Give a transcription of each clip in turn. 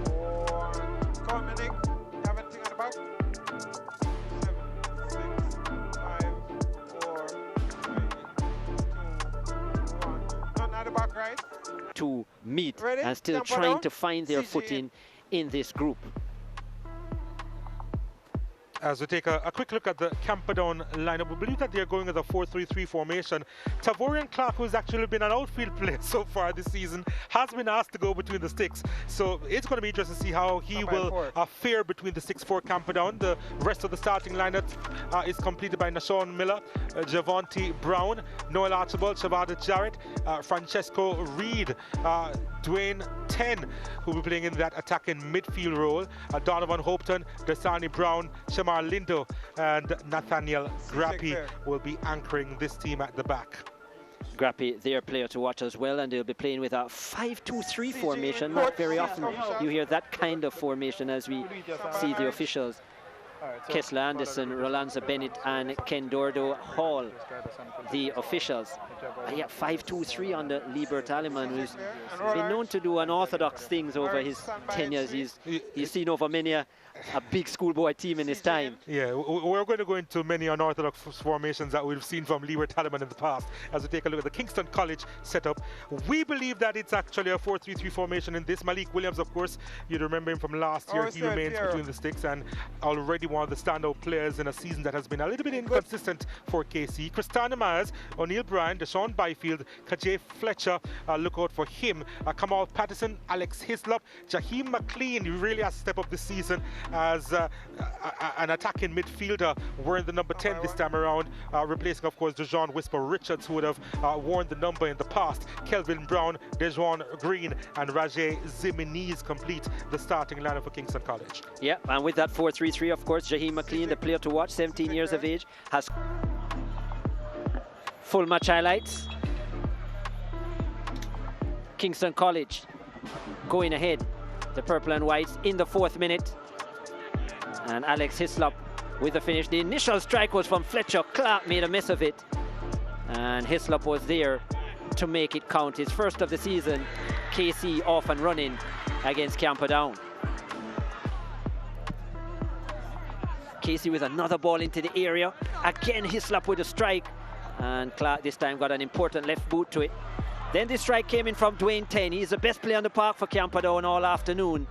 4. Count me, Nick. You have anything on the back? 7, 6, 5, 4, 3, 2, 1. Nothing at the back, right? To meet Ready? and still Jump trying down. to find their CG. footing in this group. As we take a quick look at the Camperdown lineup, we believe that they're going with a 4-3-3 formation. Tavorian Clark, who's actually been an outfield player so far this season, has been asked to go between the sticks. So it's going to be interesting to see how he will fare between the 6-4 Camperdown. The rest of the starting lineup is completed by Nashawn Miller, Javonte Brown, Noel Archibald, Shavada Jarrett, Francesco Reed, Dwayne Ten, who will be playing in that attacking midfield role, Donovan Hopton, Dasani Brown, Shamar Lindo, and Nathaniel Grappi will be anchoring this team at the back. Grappi, their player to watch as well, and they'll be playing with a 5-2-3 formation. Not very often you hear that kind of formation as we see the officials. Kessler Anderson, Rolanza Bennett, and Ken Dordo Hall, the officials. Yeah, 5-2-3 under Liebert Alleman, who's been known to do unorthodox things over his tenures. He's seen over many a big schoolboy team in his time. Yeah, we're going to go into many unorthodox formations that we've seen from Liebert Alleman in the past. As we take a look at the Kingston College setup, we believe that it's actually a 4-3-3 formation in this. Malik Williams, of course, you'd remember him from last year. He remains between the sticks and already one of the standout players in a season that has been a little bit inconsistent for KC. Christiana Myers, O'Neill Bryan, Deshaun Byfield, Kajay Fletcher, look out for him. Kamal Patterson, Alex Hislop, Jaheim McLean, who really has stepped up this season as an attacking midfielder, wearing the number 10 this time around, replacing, of course, Dejon Whisper Richards, who would have worn the number in the past. Kelvin Brown, Dejuan Green, and Rajay Ziminiz complete the starting lineup for Kingston College. Yeah, and with that 4-3-3, of course, Jaheim McLean, the player to watch, 17 years of age, has full match highlights. Kingston College going ahead, the purple and whites in the 4th minute. And Alex Hislop with the finish. The initial strike was from Fletcher. Clark made a mess of it. And Hislop was there to make it count. His first of the season. KC off and running against Camperdown. KC with another ball into the area. Again, Hislop with a strike. And Clark this time got an important left boot to it. Then the strike came in from Dwayne Ten. He's the best player on the park for Camperdown all afternoon.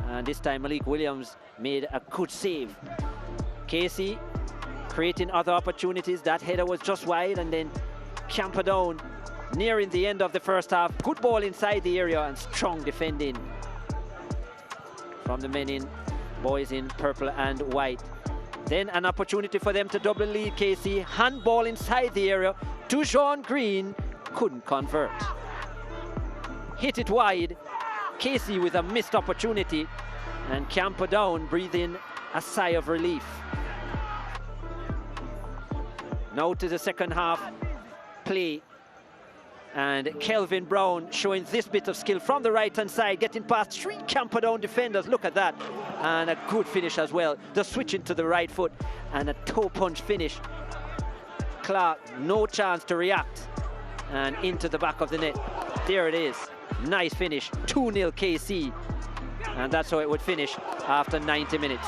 And this time Malik Williams made a good save. KC creating other opportunities. That header was just wide, and then Camperdown nearing the end of the first half. Good ball inside the area and strong defending from the boys in purple and white. Then an opportunity for them to double lead KC. Handball inside the area. Dejon Green couldn't convert. Hit it wide. KC with a missed opportunity, and Camperdown breathing a sigh of relief. Now to the second half play, and Kelvin Brown showing this bit of skill from the right hand side, getting past 3 Camperdown defenders. Look at that, and a good finish as well. The switch into the right foot and a toe punch finish. Clark no chance to react, and into the back of the net. There it is. Nice finish, 2-0 KC, and that's how it would finish after 90 minutes.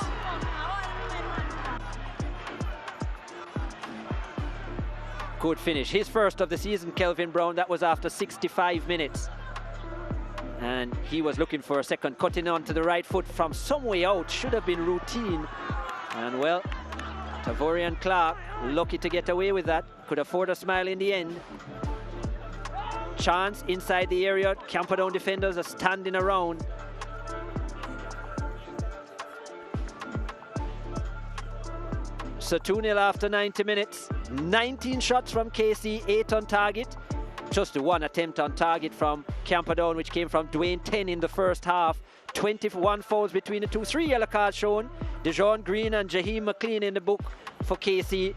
Good finish, his first of the season, Kelvin Brown. That was after 65 minutes, and he was looking for a second, cutting onto the right foot from some way out. Should have been routine, and well, Tavorian Clark lucky to get away with that. Could afford a smile in the end. Chance inside the area. Camperdown defenders are standing around. So 2-0 after 90 minutes. 19 shots from KC, 8 on target. Just the 1 attempt on target from Camperdown, which came from Dwayne Ten in the first half. 21 fouls between the two. 3 yellow cards shown. Dejon Green and Jaheim McLean in the book for KC.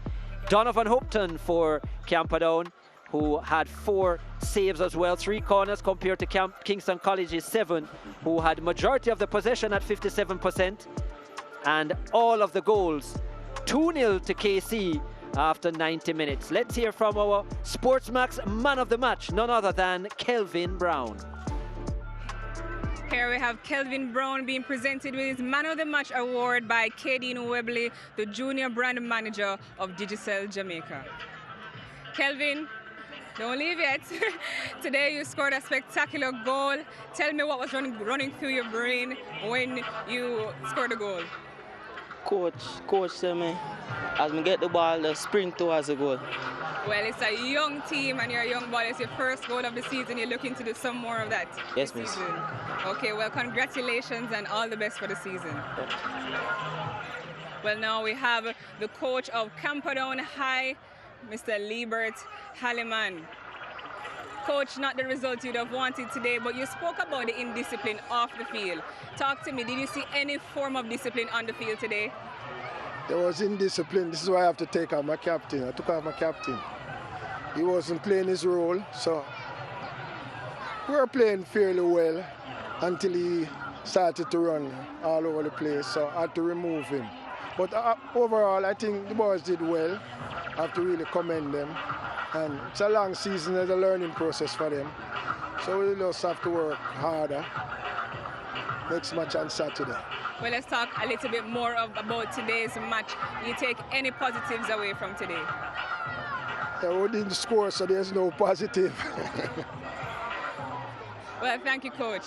Donovan Hopton for Camperdown, who had 4 saves as well, 3 corners compared to Kingston College's 7, who had majority of the possession at 57%, and all of the goals. 2-0 to KC after 90 minutes. Let's hear from our SportsMax man of the match, none other than Kelvin Brown. Here we have Kelvin Brown being presented with his Man of the Match award by Kadeen Webley, the junior brand manager of Digicel Jamaica. Kelvin, don't leave yet. Today you scored a spectacular goal. Tell me what was running through your brain when you scored the goal. Coach tell me, as me get the ball, the sprint towards the goal. Well, it's a young team and you're a young boy. It's your first goal of the season. You're looking to do some more of that. Yes, miss. Season. Okay, well, congratulations and all the best for the season. Well, now we have the coach of Camperdown High, Mr. Liebert Halliman. Coach, not the result you'd have wanted today, but you spoke about the indiscipline off the field. Talk to me, did you see any form of discipline on the field today? There was indiscipline. This is why I have to take off my captain. I took off my captain. He wasn't playing his role, so we were playing fairly well until he started to run all over the place, so I had to remove him. But overall, I think the boys did well. I have to really commend them. And it's a long season, it's a learning process for them. So we just have to work harder. Next match on Saturday. Well, let's talk a little bit more about today's match. You take any positives away from today? Yeah, we didn't score, so there's no positive. Well, thank you, Coach.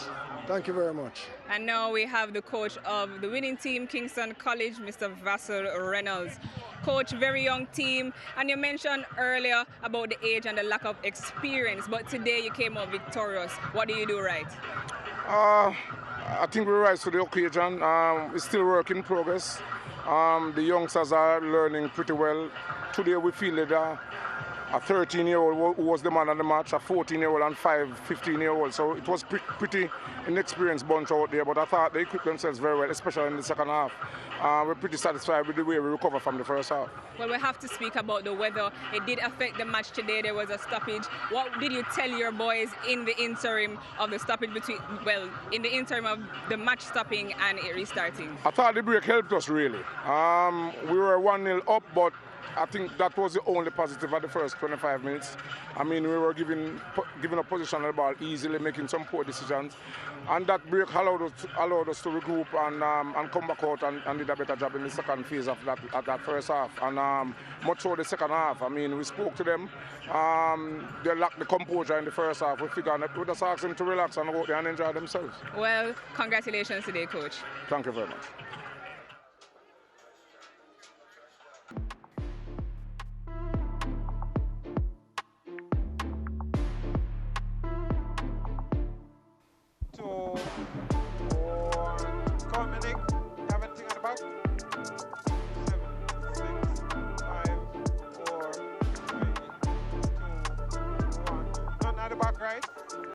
Thank you very much. And now we have the coach of the winning team, Kingston College, Mr. Vassal Reynolds. Coach, very young team, and you mentioned earlier about the age and the lack of experience, but today you came out victorious. What do you do right? I think we rise to the occasion. It's still work in progress. The youngsters are learning pretty well. Today we fielded a 13-year-old who was the man of the match, a 14-year-old and 15-year-old. So it was pretty inexperienced bunch out there, but I thought they equipped themselves very well, especially in the second half. We're pretty satisfied with the way we recovered from the first half. Well, we have to speak about the weather. It did affect the match today. There was a stoppage. What did you tell your boys in the interim of the stoppage in the interim of the match stopping and it restarting? I thought the break helped us really. We were 1-0 up, but I think that was the only positive at the first 25 minutes. I mean, we were giving a position on the ball easily, making some poor decisions. And that break allowed us to regroup and come back out and did a better job in the second phase of that first half. And much so the second half. I mean, we spoke to them. They lacked the composure in the first half. We figured that we just asked them to relax and go out there and enjoy themselves. Well, congratulations today, Coach. Thank you very much. To